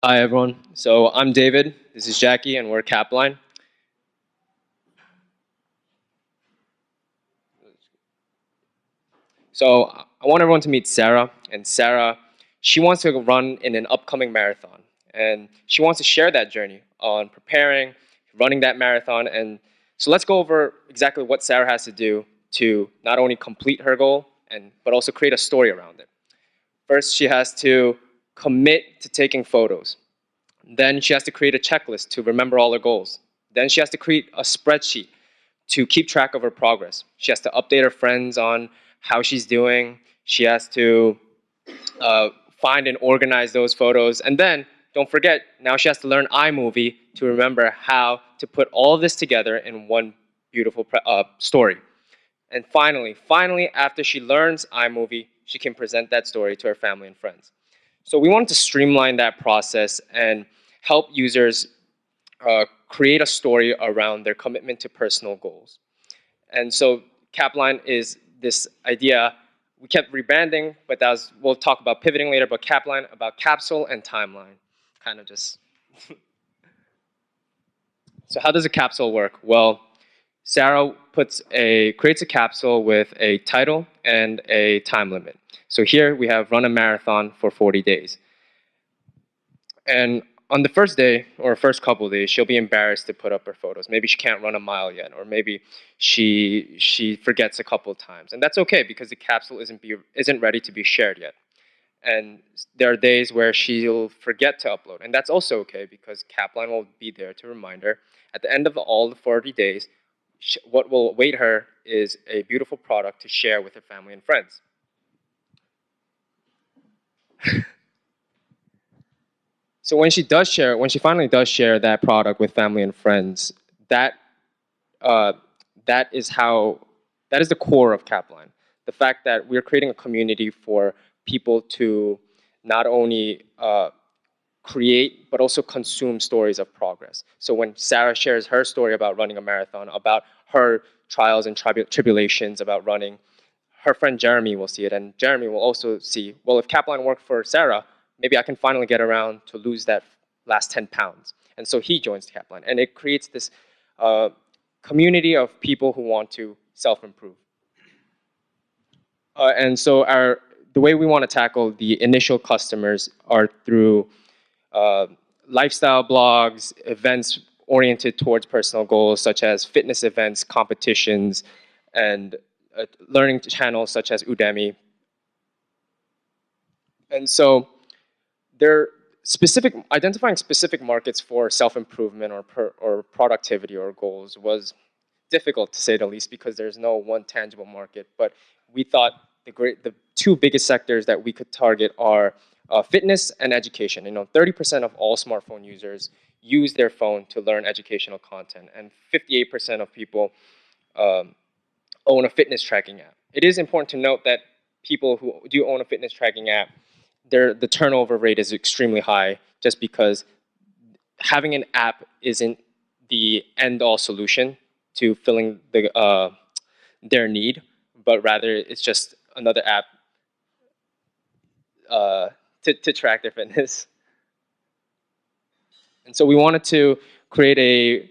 Hi, everyone. So I'm David. This is Jackie, and we're Capline. So I want everyone to meet Sarah. And Sarah, she wants to run in an upcoming marathon. And she wants to share that journey on preparing, running that marathon. And so let's go over exactly what Sarah has to do to not only complete her goal, but also create a story around it. First, she has to commit to taking photos. Then she has to create a checklist to remember all her goals. Then she has to create a spreadsheet to keep track of her progress. She has to update her friends on how she's doing. She has to uh, find and organize those photos. And then, don't forget, now she has to learn iMovie to remember how to put all of this together in one beautiful story. And finally, after she learns iMovie, she can present that story to her family and friends. So we wanted to streamline that process and help users create a story around their commitment to personal goals. And so Capline is this idea. We kept rebranding, but we'll talk about pivoting later, but Capline about capsule and timeline. Kind of just. So how does a capsule work? Well, Sarah creates a capsule with a title and a time limit. So here we have run a marathon for 40 days. And on the first day or first couple of days, she'll be embarrassed to put up her photos. Maybe she can't run a mile yet, or maybe she forgets a couple of times, and that's okay because the capsule isn't ready to be shared yet. And there are days where she'll forget to upload, and that's also okay because Capline will be there to remind her. At the end of all the 40 days, what will await her is a beautiful product to share with her family and friends. So when she finally does share that product with family and friends, uh, that is how that is the core of Capline. The fact that we're creating a community for people to not only create but also consume stories of progress. So when Sarah shares her story about running a marathon, about her trials and tribulations about running, her friend Jeremy will see it, and Jeremy will also see, well, if Capline worked for Sarah, maybe I can finally get around to lose that last 10 pounds. And so he joins Capline, and it creates this uh, community of people who want to self-improve. And so the way we want to tackle the initial customers are through uh, lifestyle blogs, events oriented towards personal goals, such as fitness events, competitions, and learning channels such as Udemy. And so they're identifying specific markets for self-improvement or productivity or goals was difficult to say the least because there's no one tangible market. But we thought the two biggest sectors that we could target are fitness and education. 30% of all smartphone users use their phone to learn educational content, and 58% of people own a fitness tracking app. It is important to note that people who do own a fitness tracking app, the turnover rate is extremely high just because having an app isn't the end-all solution to filling their need, but rather it's just another app to track their fitness. And so we wanted to create a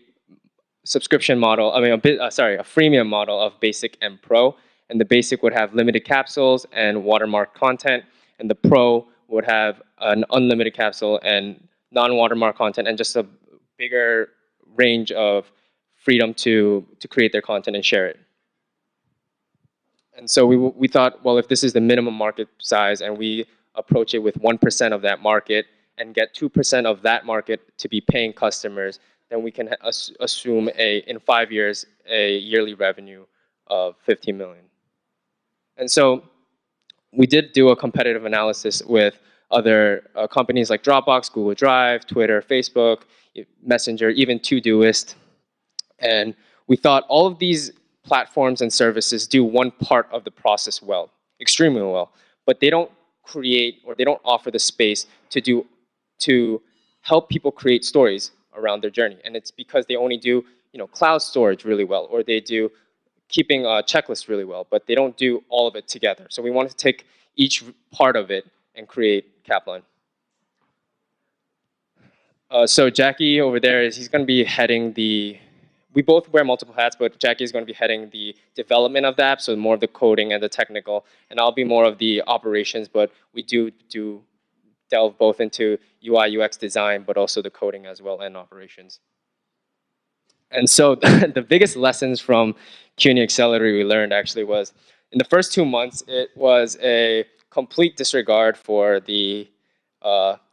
subscription model, a freemium model of Basic and Pro. And the Basic would have limited capsules and watermark content, and the Pro would have an unlimited capsule and non-watermark content, and just a bigger range of freedom to create their content and share it. And so we thought, well, if this is the minimum market size and we approach it with 1% of that market and get 2% of that market to be paying customers, then we can assume in 5 years a yearly revenue of 15 million. And so we did do a competitive analysis with other companies like Dropbox, Google Drive, Twitter, Facebook, Messenger, even Todoist. And we thought all of these platforms and services do one part of the process well, extremely well, but they don't create or they don't offer the space to help people create stories around their journey. And it's because they only do cloud storage really well, or they do keeping a checklist really well, but they don't do all of it together. So we wanted to take each part of it and create Capline. So Jackie over there he's going to be heading the. We both wear multiple hats, but Jackie is going to be heading the development of the app, so more of the coding and the technical, and I'll be more of the operations. But we do delve both into UI UX design, but also the coding as well and operations. And so the biggest lessons from CUNY Accelerator we learned actually was in the first 2 months, it was a complete disregard for the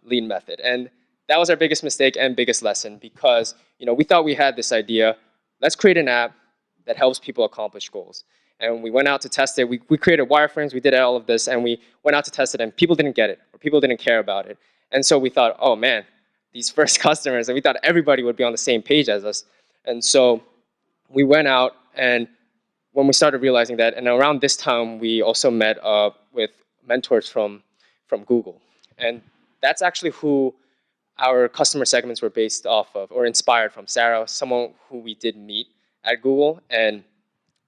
lean method. And that was our biggest mistake and biggest lesson because we thought we had this idea, let's create an app that helps people accomplish goals. And we went out to test it. We created wireframes, we did all of this, and we went out to test it, and people didn't get it, or people didn't care about it. And so we thought, oh man, these first customers, and we thought everybody would be on the same page as us. And so we went out, and when we started realizing that, and around this time, we also met with mentors from Google. And that's actually who our customer segments were based off of, or inspired from. Sarah, someone who we did meet at Google, and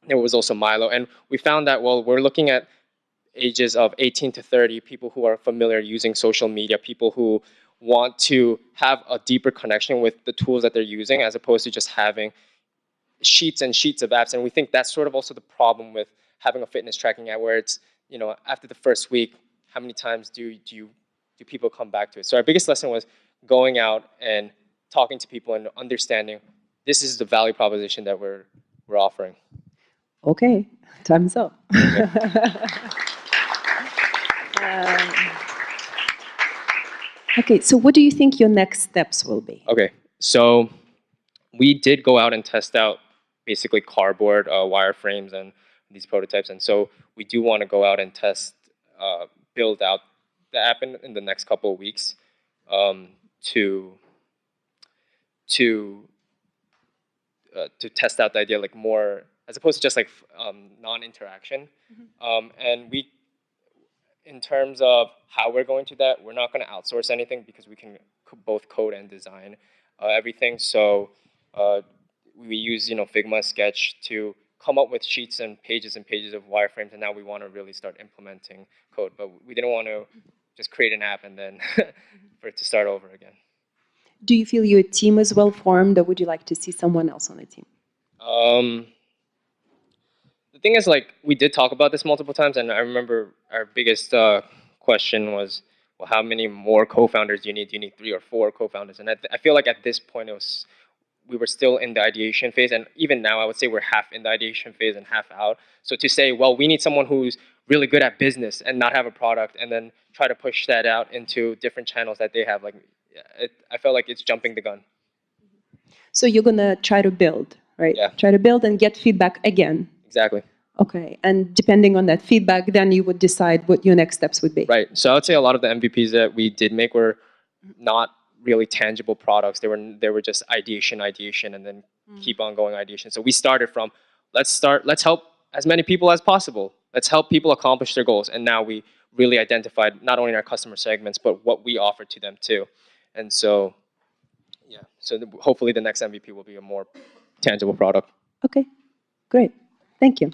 there was also Milo. And we found that, well, we're looking at ages of 18 to 30, people who are familiar using social media, people who want to have a deeper connection with the tools that they're using as opposed to just having sheets and sheets of apps. And we think that's sort of also the problem with having a fitness tracking app where it's, after the first week, how many times do people come back to it? So our biggest lesson was going out and talking to people and understanding this is the value proposition that we're offering. Okay, time's up. Okay, so what do you think your next steps will be? Okay, so we did go out and test out basically cardboard wireframes and these prototypes, and so we do want to go out and build out the app in the next couple of weeks to test out the idea like more as opposed to just like non-interaction. And we, in terms of how we're going to that, we're not going to outsource anything because we can both code and design everything. So we use Figma, Sketch to come up with sheets and pages of wireframes, and now we want to really start implementing code. But we didn't want to just create an app and then for it to start over again. Do you feel your team is well formed, or would you like to see someone else on the team? The thing is, like, we did talk about this multiple times, and I remember our biggest question was, well, how many more co-founders do you need? Do you need 3 or 4 co-founders? And I feel like at this point, we were still in the ideation phase, and even now, I would say we're half in the ideation phase and half out. So to say, well, we need someone who's really good at business and not have a product, and then try to push that out into different channels that they have, like, I felt like it's jumping the gun. So you're gonna try to build, right? Yeah. Try to build and get feedback again. Exactly. Okay, and depending on that feedback, then you would decide what your next steps would be. Right. So I would say a lot of the MVPs that we did make were not really tangible products. They were just ideation, and then keep on going ideation. So we started from let's help as many people as possible. Let's help people accomplish their goals. And now we really identified not only our customer segments, but what we offer to them too. And so, yeah. So hopefully the next MVP will be a more tangible product. Okay, great. Thank you.